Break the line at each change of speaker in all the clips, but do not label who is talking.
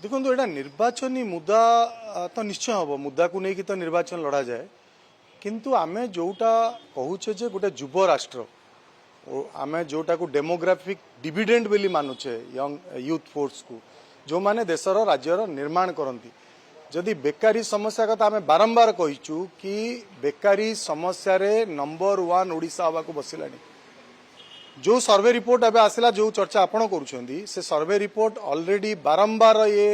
देखो एटा निर्वाचनी मुद्दा तो निश्चय हम मुद्दा को लेकिन तो निर्वाचन लड़ा जाए किंतु आमे जोटा कहूचे जे गोटे युव राष्ट्र आमे जोटा को डेमोग्राफिक डिविडेंड बोली मानुचे यंग यूथ फोर्स को जो माने देशर राज्यर निर्माण करती जदि बेकारी समस्या कथा आमे बारंबार कहीचु कि बेकारी समस्या रे नंबर 1 ओडिशा हवा को बसिलानी जो सर्वे रिपोर्ट एवं आसला जो चर्चा आपण करुछंदी से सर्वे रिपोर्ट ऑलरेडी बारंबार ये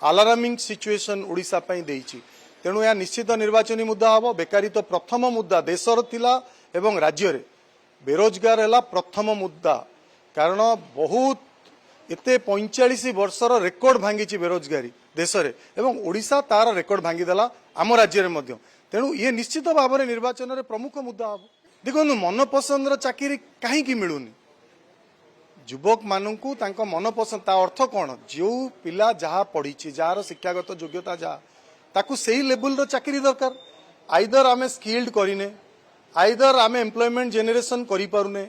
अलार्मिंग सिचुएशन ओडिशा पई देइछि तेणु या निश्चित निर्वाचनी मुद्दा हम बेकारी तो प्रथम मुद्दा देशर थिला एवं राज्य रे बेरोजगार है प्रथम मुद्दा कारण बहुत एते 45 वर्षर रेकर्ड भांगी बेरोजगारी देश रे एवं ओडिशा तार रेकर्ड भांगीदेला आम राज्य रे मध्य तेणु ये निश्चित भाव में निर्वाचन रे प्रमुख मुद्दा हम देखो मन पसंद चाकरी कहीं मिलूनी युवक मानू मन पसंद ता अर्थ कौन जो पिला जहाँ पढ़ी जार शिक्षागत योग्यता जहाँ ताकू सही लेवल रो चाकरी दरकार आइदर आमे स्किल्ड करिने आइदर आमे एम्प्लॉयमेंट जेनरेशन करि पारुने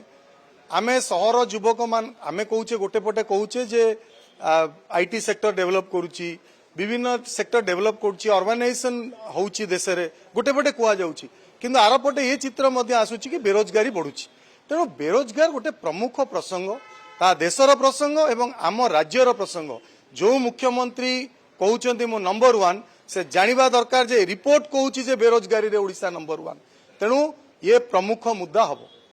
आमे सहर युवक मान आमे कहूचे गोटे पटे कहूचे जे आईटी सेक्टर डेवलप करूची विभिन्न सेक्टर डेवलप करूची ऑर्गेनाइजेशन होउची देश रे गोटे पटे कुआ जाउची किंतु आर पटे ये चित्र मध्य आसुची कि बेरोजगारी बढ़ुची तेणु बेरोजगार गोटे प्रमुख प्रसंग ता देशर प्रसंग एवं आम राज्यर प्रसंग जो मुख्यमंत्री कहउचंती मो नंबर 1 से जानिबा दरकार जे रिपोर्ट कहउची जे बेरोजगारी रे ओडिशा नंबर 1 तेणु ये प्रमुख मुद्दा हबो।